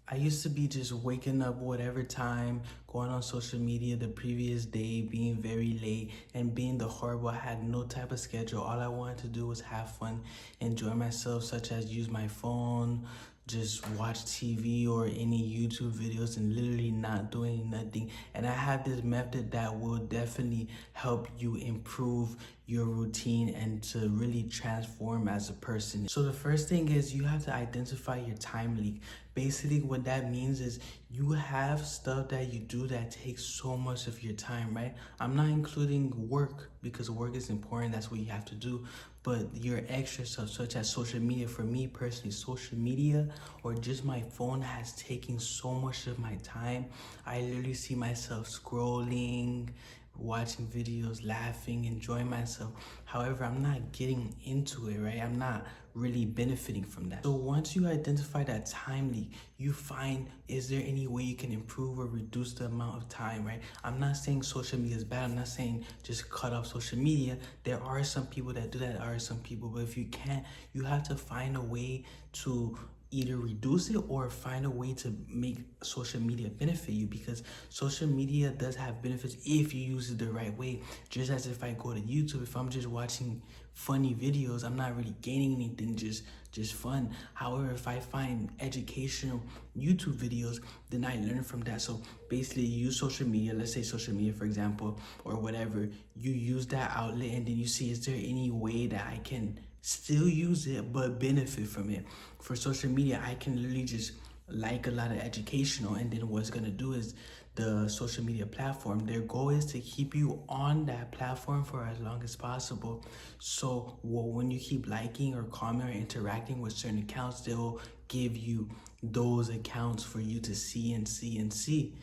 I used to be just waking up whatever time, going on social media the previous day, being very late, and being the horrible. I had no type of schedule. All I wanted to do was have fun, enjoy myself, such as use my phone, just watch TV or any YouTube videos, and literally not doing nothing. And I have this method that will definitely help you improve your routine and to really transform as a person. So the first thing is you have to identify your time leak. Basically what that means is you have stuff that you do that takes so much of your time, right? I'm not including work because work is important, that's what you have to do, but your extra stuff such as social media. For me personally, social media or just my phone has taken so much of my time. I literally see myself scrolling, watching videos, laughing, enjoying myself. However, I'm not getting into it, right? I'm not really benefiting from that. So once you identify that time leak, you find, is there any way you can improve or reduce the amount of time, right? I'm not saying social media is bad. I'm not saying just cut off social media. There are some people that do that, there are some people, but if you can't, you have to find a way to either reduce it or find a way to make social media benefit you, because social media does have benefits if you use it the right way. Just as if I go to YouTube, if I'm just watching funny videos, I'm not really gaining anything, just fun. However, if I find educational YouTube videos, then I learn from that. So basically you use social media, let's say social media for example, or whatever, you use that outlet and then you see, is there any way that I can still use it but benefit from it? For social media, I can literally just like a lot of educational, and then what's gonna do is the social media platform, their goal is to keep you on that platform for as long as possible. So when you keep liking or commenting or interacting with certain accounts, they'll give you those accounts for you to see and see and see.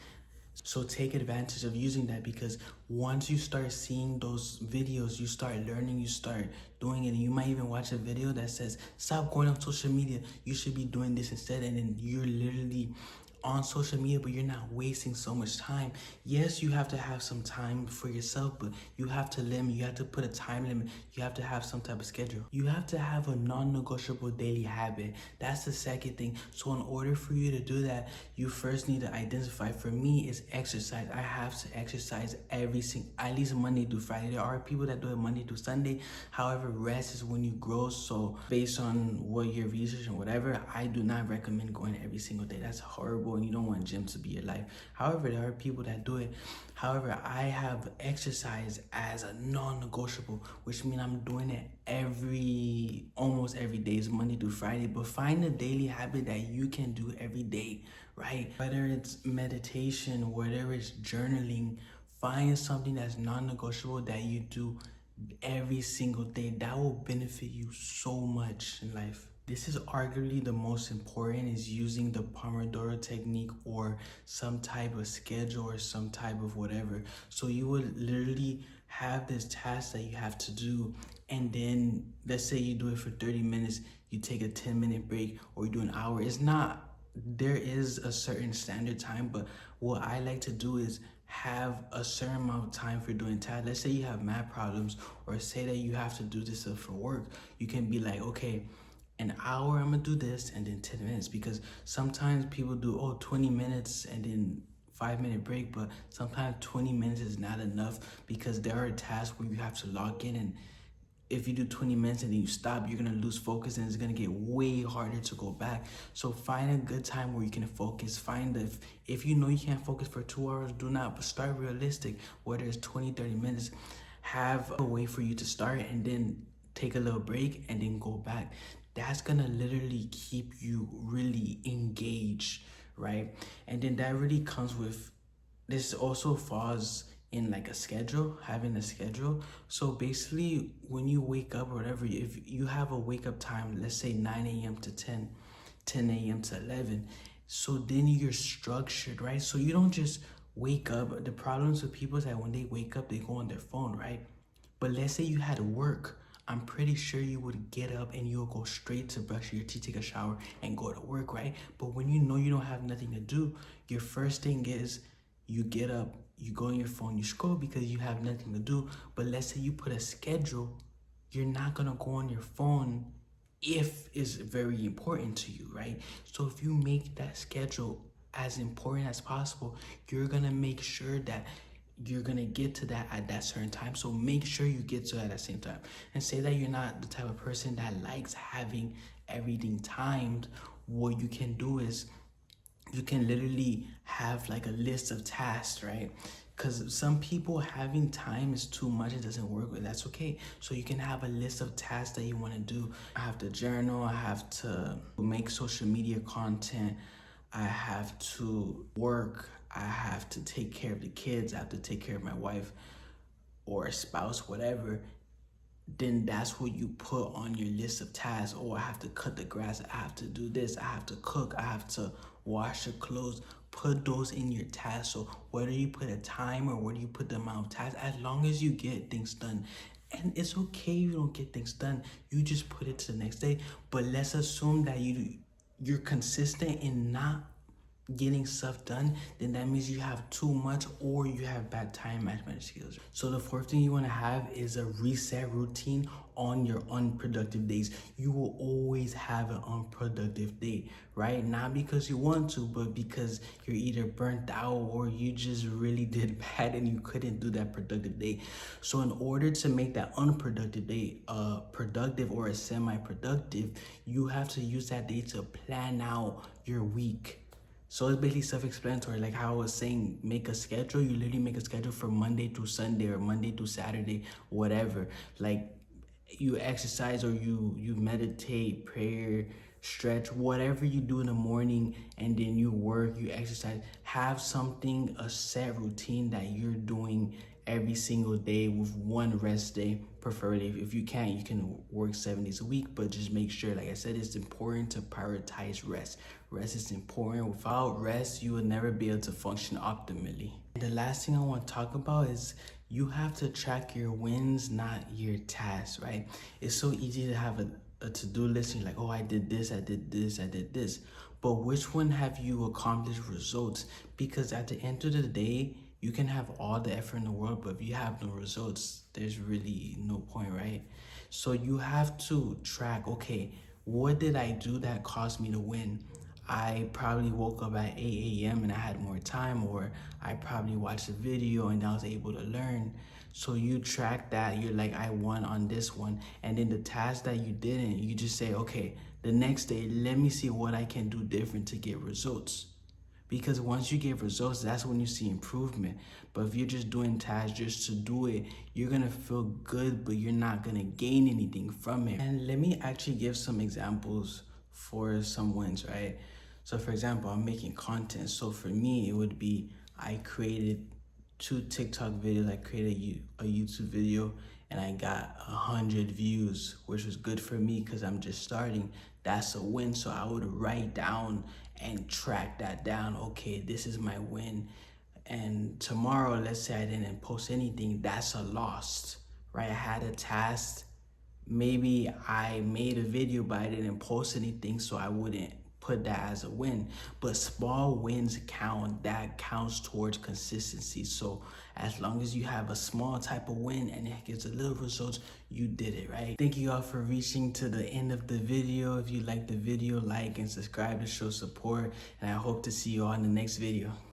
So take advantage of using that, because once you start seeing those videos, you start learning, you start doing it. And you might even watch a video that says, stop going on social media, you should be doing this instead. And then you're literally on social media, but you're not wasting so much time. Yes, you have to have some time for yourself, but you have to limit, you have to put a time limit, you have to have some type of schedule. You have to have a non-negotiable daily habit. That's the second thing. So in order for you to do that, you first need to identify. For me, it's exercise. I have to exercise every single, at least Monday through Friday. There are people that do it Monday through Sunday. However, rest is when you grow. So based on what your research and whatever, I do not recommend going every single day. That's horrible, and you don't want gym to be your life. However, there are people that do it. However, I have exercise as a non-negotiable, which means I'm doing it almost every day. Is Monday through Friday. But find a daily habit that you can do every day, right? Whether it's meditation, whether it's journaling, find something that's non-negotiable that you do every single day. That will benefit you so much in life. This is arguably the most important, is using the Pomodoro technique or some type of schedule or some type of whatever. So you would literally have this task that you have to do, and then let's say you do it for 30 minutes, you take a 10-minute break, or you do an hour. It's not, there is a certain standard time, but what I like to do is have a certain amount of time for doing tasks. Let's say you have math problems, or say that you have to do this stuff for work. You can be like, okay, an hour I'm gonna do this, and then 10 minutes, because sometimes people do 20 minutes and then 5-minute break, but sometimes 20 minutes is not enough, because there are tasks where you have to log in, and if you do 20 minutes and then you stop, you're gonna lose focus and it's gonna get way harder to go back. So find a good time where you can focus. If you know you can't focus for 2 hours, do not, but start realistic, whether it's 20-30 minutes. Have a way for you to start and then take a little break and then go back. That's gonna literally keep you really engaged, right? And then that really comes with, this also falls in like a schedule, having a schedule. So basically when you wake up or whatever, if you have a wake up time, let's say 9 a.m. to 10 a.m. to 11, so then you're structured, right? So you don't just wake up. The problems with people is that when they wake up, they go on their phone, right? But let's say you had work, I'm pretty sure you would get up and you'll go straight to brush your teeth, take a shower, and go to work, right? But when you know you don't have nothing to do, your first thing is you get up, you go on your phone, you scroll because you have nothing to do. But let's say you put a schedule, you're not gonna go on your phone if is very important to you, right? So if you make that schedule as important as possible, you're gonna make sure that you're gonna get to that at that certain time. So make sure you get to it at the same time. And say that you're not the type of person that likes having everything timed. What you can do is you can literally have like a list of tasks, right? Because some people having time is too much, it doesn't work with. That's okay. So you can have a list of tasks that you want to do. I have to journal, I have to make social media content, I have to work, I have to take care of the kids, I have to take care of my wife or a spouse, whatever. Then that's what you put on your list of tasks. Oh, I have to cut the grass, I have to do this, I have to cook, I have to wash your clothes. Put those in your tasks. So whether you put a time or whether you put the amount of tasks, as long as you get things done. And it's okay if you don't get things done. You just put it to the next day. But let's assume that you're consistent in not getting stuff done, then that means you have too much or you have bad time management skills. So the fourth thing you want to have is a reset routine on your unproductive days. You will always have an unproductive day, right? Not because you want to, but because you're either burnt out or you just really did bad and you couldn't do that productive day. So in order to make that unproductive day productive or a semi-productive, you have to use that day to plan out your week. So it's basically self-explanatory. Like how I was saying, make a schedule. You literally make a schedule for Monday through Sunday or Monday through Saturday, whatever. Like you exercise or you meditate, prayer, stretch, whatever you do in the morning, and then you work, you exercise. Have something, a set routine that you're doing every single day with one rest day, preferably. If you can't, you can work 7 days a week, but just make sure, like I said, it's important to prioritize rest. Rest is important. Without rest, you will never be able to function optimally. The last thing I want to talk about is you have to track your wins, not your tasks, right? It's so easy to have a to-do list. You're like, oh, I did this, I did this, I did this. But which one have you accomplished results? Because at the end of the day, you can have all the effort in the world, but if you have no results, there's really no point, right? So you have to track, okay, what did I do that caused me to win? I probably woke up at 8 a.m. and I had more time, or I probably watched a video and I was able to learn. So you track that, you're like, I won on this one. And then the task that you didn't, you just say, okay, the next day, let me see what I can do different to get results. Because once you get results, that's when you see improvement. But if you're just doing tasks just to do it, you're gonna feel good, but you're not gonna gain anything from it. And let me actually give some examples for some wins, right? So for example, I'm making content. So for me, it would be, I created 2 TikTok videos. I created a YouTube video and I got 100 views, which was good for me because I'm just starting. That's a win. So I would write down and track that down. Okay, this is my win. And tomorrow, let's say I didn't post anything, that's a loss, right? I had a task. Maybe I made a video, but I didn't post anything, so I wouldn't put that as a win. But small wins count. That counts towards consistency. So as long as you have a small type of win and it gives a little results, you did it, right? Thank you all for reaching to the end of the video. If you like the video, like and subscribe to show support. And I hope to see you all in the next video.